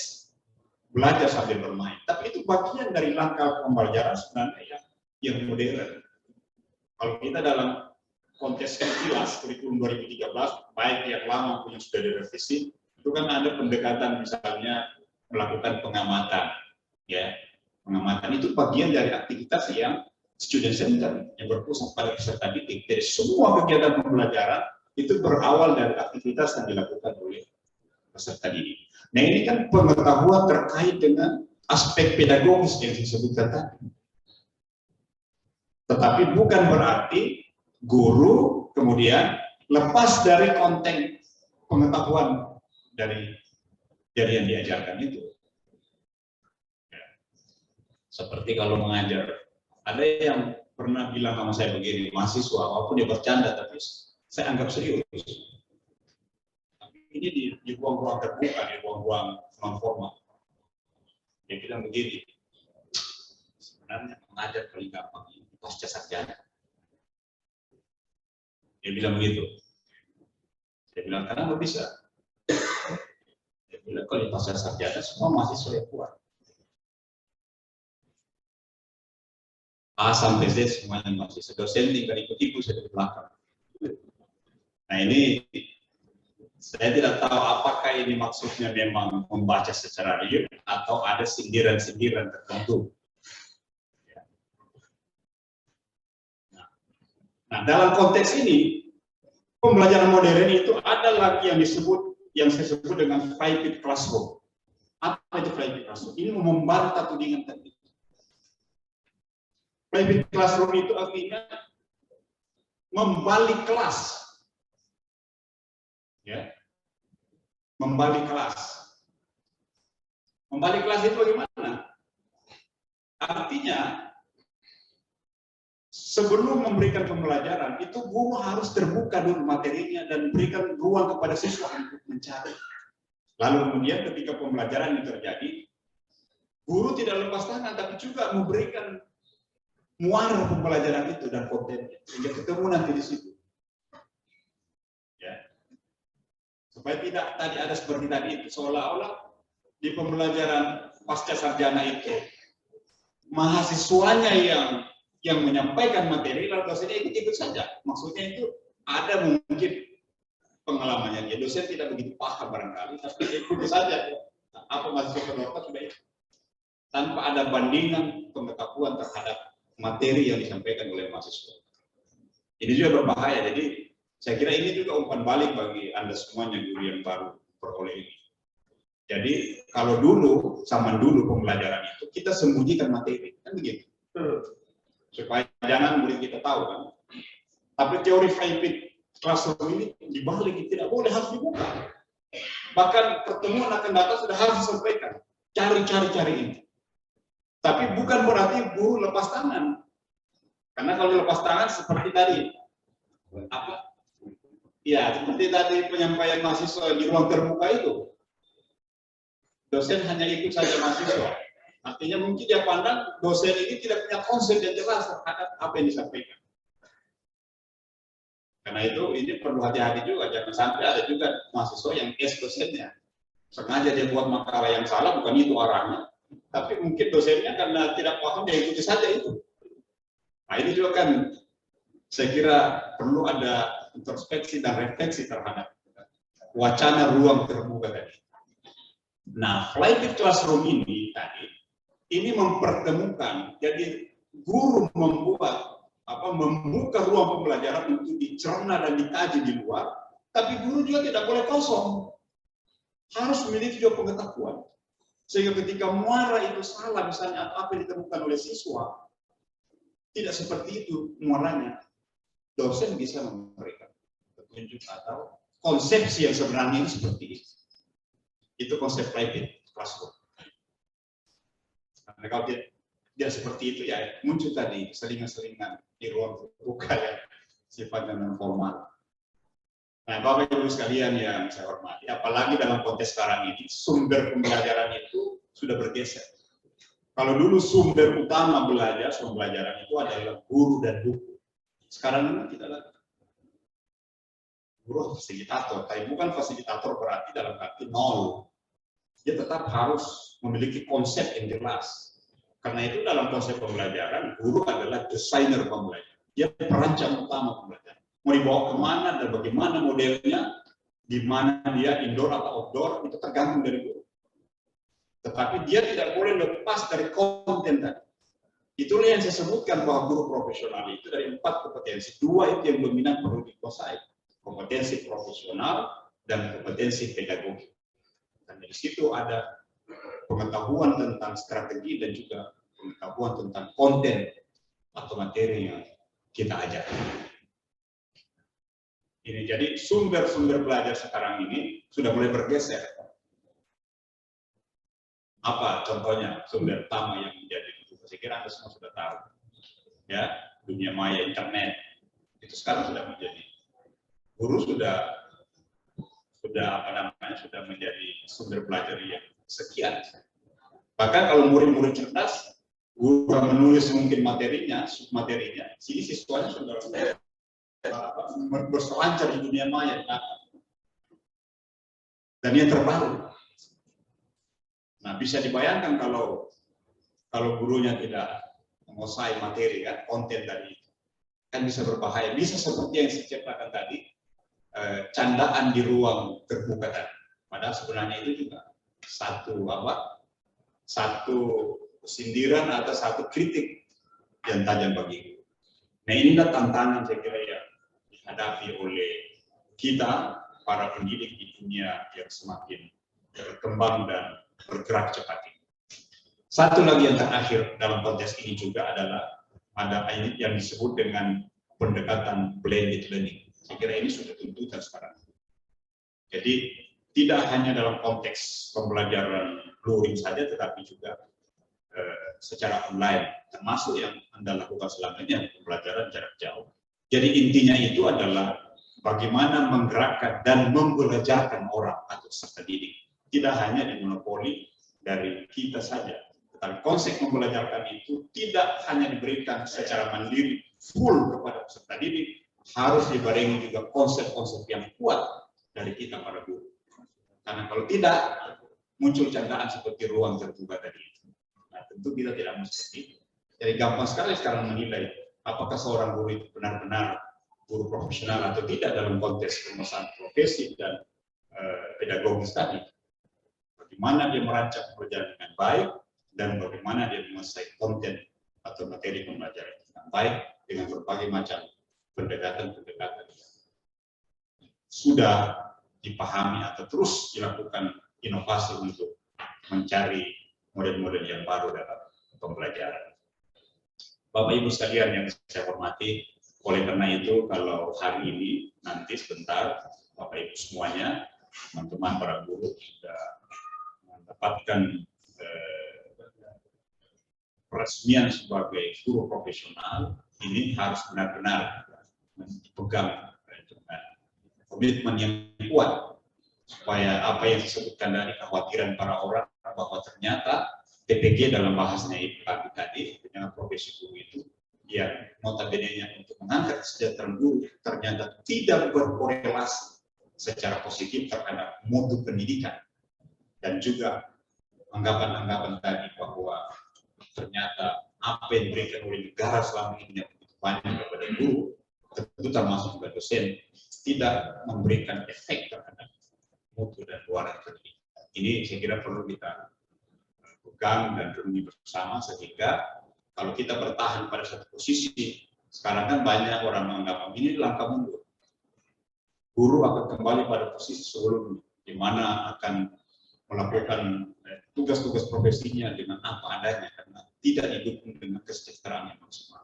belajar sambil bermain. Tapi itu bagian dari langkah pembelajaran sebenarnya yang modern. Kalau kita dalam konteks kilas kurikulum 2013, baik yang lama maupun yang sudah direvisi, itu kan ada pendekatan misalnya melakukan pengamatan, ya. Pengamatan itu bagian dari aktivitas yang student center yang berpusat pada peserta didik. Jadi semua kegiatan pembelajaran itu berawal dari aktivitas yang dilakukan oleh peserta didik. Nah, ini kan pengetahuan terkait dengan aspek pedagogis yang disebutkan tadi. Tetapi bukan berarti guru kemudian lepas dari konten pengetahuan dari yang diajarkan itu. Ya. Seperti kalau mengajar, ada yang pernah bilang sama saya begini, mahasiswa, walaupun dia bercanda, tapi saya anggap serius. Ini di ruang-ruang terbuka, di ruang-ruang non formal. Dia bilang begini, sebenarnya mengajar paling gampang pasca sarjana. Dia bilang begitu. Dia bilang, kenapa bisa? Dia bilang, kalau di pasca sarjana semua mahasiswa yang kuat. A sampai Z semuanya mahasiswa. Dosen tinggal ikut-ikut saya di belakang. Nah, ini Saya tidak tahu apakah ini maksudnya memang membaca secara real atau ada sindiran-sindiran tertentu. Nah, dalam konteks ini, pembelajaran modern itu ada lagi yang saya sebut dengan private classroom. Apa itu private classroom? Ini membantah tudingan tadi. Private classroom itu artinya membalik kelas. Ya. Membalik kelas. Membalik kelas itu bagaimana? Artinya sebelum memberikan pembelajaran itu guru harus terbuka dulu materinya dan berikan ruang kepada siswa untuk mencari. Lalu kemudian ketika pembelajaran itu terjadi, guru tidak lepas tangan tapi juga memberikan muara pembelajaran itu dan kontennya sehingga ketemu nanti di situ. Ya. Supaya tidak tadi ada seperti tadi itu seolah-olah di pembelajaran pasca sarjana itu mahasiswanya yang menyampaikan materi lalu dosennya ikut saja. Maksudnya itu ada mungkin pengalamannya dia dosen tidak begitu paham barangkali tapi ikut saja apa mahasiswa kedokteran sudah itu tanpa ada bandingan pengetahuan terhadap materi yang disampaikan oleh mahasiswa. Ini juga berbahaya. Jadi saya kira ini juga umpan balik bagi Anda semuanya guru yang baru peroleh ini. Jadi kalau dulu, zaman dulu pembelajaran itu kita sembunyikan materi, kan begitu. Supaya jangan murid kita tahu kan. Tapi teori private classroom ini dibalik tidak boleh, harus dibuka. Bahkan pertemuan akan datang sudah harus disampaikan. Cari ini. Tapi bukan berarti guru lepas tangan. Karena kalau lepas tangan seperti tadi. Apa? Ya, seperti tadi penyampaian mahasiswa di ruang terbuka itu. Dosen hanya ikut saja mahasiswa. Artinya mungkin dia pandang dosen ini tidak punya konsep yang jelas terhadap apa yang disampaikan. Karena itu ini perlu hati-hati juga, jangan sampai ada juga mahasiswa yang dosennya. Sengaja dia buat makalah yang salah, bukan itu arahnya. Tapi mungkin dosennya karena tidak paham dia ikuti saja itu. Nah ini juga kan saya kira perlu ada introspeksi dan refleksi terhadap wacana ruang terbuka tadi. Nah, private classroom ini tadi ini mempertemukan, jadi guru membuka ruang pembelajaran untuk dicerna dan dikaji di luar, tapi guru juga tidak boleh kosong, harus memiliki juga pengetahuan. Sehingga ketika muara itu salah, misalnya apa yang ditemukan oleh siswa, tidak seperti itu muaranya, dosen bisa memberikan petunjuk atau konsepsi yang sebenarnya seperti itu. Itu konsep private classroom. Nah, kalau dia seperti itu ya muncul tadi selingan-selingan di ruang terbuka yang sifatnya non formal. Nah, Bapak Ibu sekalian yang saya hormati, apalagi dalam konteks sekarang ini, sumber pembelajaran itu sudah bergeser. Kalau dulu sumber utama pembelajaran itu adalah guru dan buku. Sekarang ini tidak lagi. Guru fasilitator, tapi bukan fasilitator berarti dalam arti nol. Dia tetap harus memiliki konsep yang jelas. Karena itu dalam konsep pembelajaran, guru adalah desainer pembelajaran. Dia perancang utama pembelajaran. Mau dibawa kemana dan bagaimana modelnya, di mana dia indoor atau outdoor, itu tergantung dari guru. Tetapi dia tidak boleh lepas dari konten tadi. Itulah yang saya sebutkan bahwa guru profesional itu dari 4 kompetensi, 2 itu yang dominan perlu dikuasai. Kompetensi profesional dan kompetensi pedagogi. Dan di situ ada pengetahuan tentang strategi dan juga pengetahuan tentang konten atau materi yang kita ajarkan. Ini jadi sumber-sumber belajar sekarang ini sudah mulai bergeser. Apa contohnya sumber utama yang menjadi itu? Saya kira Anda semua sudah tahu. Ya, dunia maya internet itu sekarang sudah menjadi guru sudah menjadi sumber belajar yang sekian. Bahkan kalau murid-murid cerdas, guru menulis mungkin materinya, submaterinya, sini siswanya sudah berselancar di dunia maya. Dan yang terbaru. Nah, bisa dibayangkan kalau gurunya tidak menguasai materi kan, konten tadi kan bisa berbahaya. Bisa seperti yang saya ceritakan tadi, candaan di ruang terbuka tadi. Padahal sebenarnya itu juga satu sindiran atau satu kritik yang tajam bagi. Nah, inilah tantangan saya kira yang dihadapi oleh kita para pendidik di dunia yang semakin berkembang dan bergerak cepat ini. Satu lagi yang terakhir dalam konteks ini juga adalah ada yang disebut dengan pendekatan blended learning. Saya kira ini sudah tuntutan sekarang. Jadi tidak hanya dalam konteks pembelajaran luring saja, tetapi juga secara online, termasuk yang Anda lakukan selama ini, pembelajaran jarak jauh. Jadi intinya itu adalah bagaimana menggerakkan dan membelajarkan orang atau peserta didik. Tidak hanya dimonopoli dari kita saja, tetapi konsep membelajarkan itu tidak hanya diberikan secara mandiri full kepada peserta didik, harus dibarengi juga konsep-konsep yang kuat dari kita para guru. Karena kalau tidak, muncul candaan seperti ruang terbuka tadi. Nah, tentu kita tidak mau seperti itu. Jadi gampang sekali sekarang menilai apakah seorang guru itu benar-benar guru profesional atau tidak dalam konteks pemesanan profesi dan pedagogis tadi. Bagaimana dia merancang pembelajaran dengan baik dan bagaimana dia menguasai konten atau materi pembelajaran dengan baik dengan berbagai macam pendekatan-pendekatan sudah dipahami atau terus dilakukan inovasi untuk mencari model-model yang baru dalam pembelajaran. Bapak Ibu sekalian yang saya hormati, oleh karena itu kalau hari ini nanti sebentar Bapak Ibu semuanya, teman-teman para guru sudah mendapatkan peresmian sebagai guru profesional, ini harus benar-benar dipegang dengan komitmen yang kuat supaya apa yang disebutkan dari kekhawatiran para orang bahwa ternyata PPG dalam bahasanya Ibu tadi dengan profesi guru itu yang notabene untuk mengangkat kesejahteraan guru ternyata tidak berkorelasi secara positif terhadap mutu pendidikan dan juga anggapan-anggapan tadi bahwa ternyata apa yang diberikan oleh negara selama ini yang begitu banyak kepada guru, tentu termasuk juga dosen, tidak memberikan efek terhadap mutu dan wawasan pendidikan. Ini saya kira perlu kita pegang dan renungi bersama sehingga kalau kita bertahan pada satu posisi, sekarang kan banyak orang menganggap ini langkah mundur. Guru akan kembali pada posisi sebelumnya, di mana akan melakukan tugas-tugas profesinya dengan apa adanya karena tidak didukung dengan kesejahteraan yang maksimal.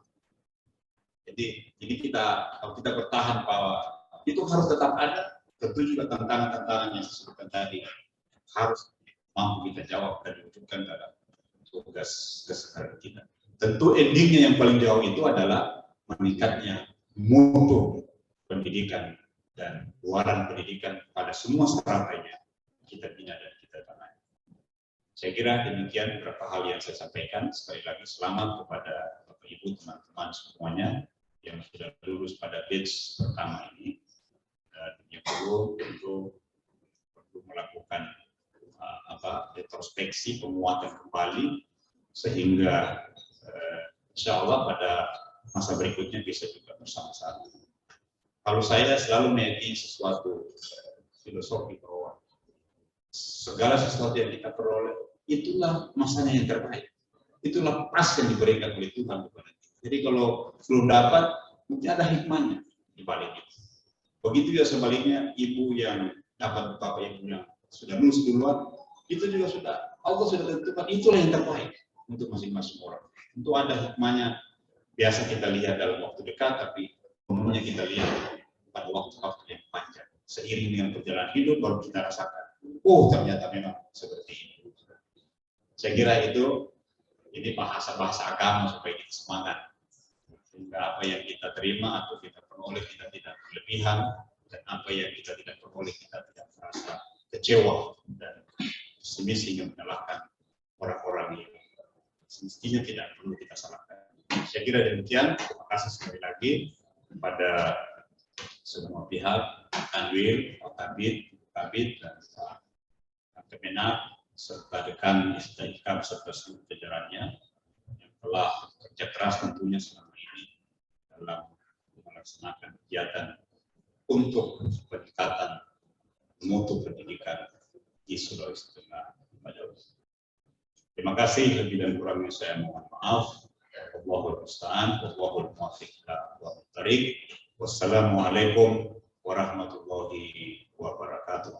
Jadi ini kalau kita bertahan bahwa itu harus tetap ada, tentu juga tantangan-tantangan yang saya sebutkan tadi harus mampu kita jawab dan diwujudkan dalam tugas keseharian kita. Tentu endingnya yang paling jauh itu adalah meningkatnya mutu pendidikan dan luaran pendidikan pada semua stratanya kita bina dan kita tangani. Saya kira demikian beberapa hal yang saya sampaikan. Sekali lagi selamat kepada Bapak Ibu teman-teman semuanya yang sudah lulus pada batch pertama ini. Dan yang perlu melakukan retrospeksi penguatan kembali sehingga insya Allah pada masa berikutnya bisa juga bersama-sama. Kalau saya selalu meyakini sesuatu filosofi bahwa segala sesuatu yang kita peroleh itulah masanya yang terbaik, itulah pas yang diberikan oleh Tuhan kepada kita. Jadi kalau belum dapat, mungkin ada hikmahnya di balik itu. Begitu juga sebaliknya, ibu yang dapat bapak ibu yang sudah lulus duluan, itu juga sudah Allah sudah tentukan itulah yang terbaik untuk masing-masing orang. Tentu ada hikmahnya, biasa kita lihat dalam waktu dekat, tapi umumnya kita lihat pada waktu-waktu yang panjang. Seiring dengan perjalanan hidup baru kita rasakan, oh ternyata memang seperti ini. Saya kira ini bahasa-bahasa agama supaya kita semangat. Sehingga apa yang kita terima atau kita peroleh kita tidak berlebihan, dan apa yang kita tidak peroleh kita tidak merasa kecewa dan pesimis sehingga menyalahkan orang-orang yang semestinya tidak perlu kita salahkan. Saya kira demikian. Terima kasih sekali lagi kepada semua pihak, Kanwil, Pak Kabit, dan Pak Kemenak, serta dekan Istikam serta seluruh jajarannya yang telah bekerja keras tentunya selama ini dalam melaksanakan kegiatan untuk peningkatan mutu pendidikan di Sulawesi Tengah. Terima kasih, lebih dan kurangnya saya mohon maaf. Wallahul musta'an, wallahul muwaffiq ila aqwamit thariq. Wassalamualaikum warahmatullahi wabarakatuh.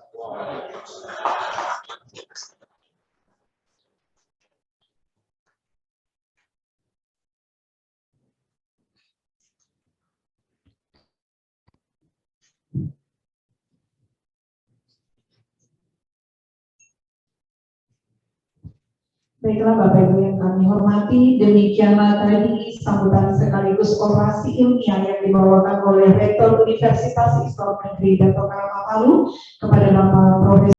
Baiklah Bapak Ibu yang kami hormati, demikianlah tadi sambutan sekaligus orasi ilmiah yang dibawakan oleh Rektor Universitas Islam Negeri Dato' Karama Palu kepada Bapak Profesor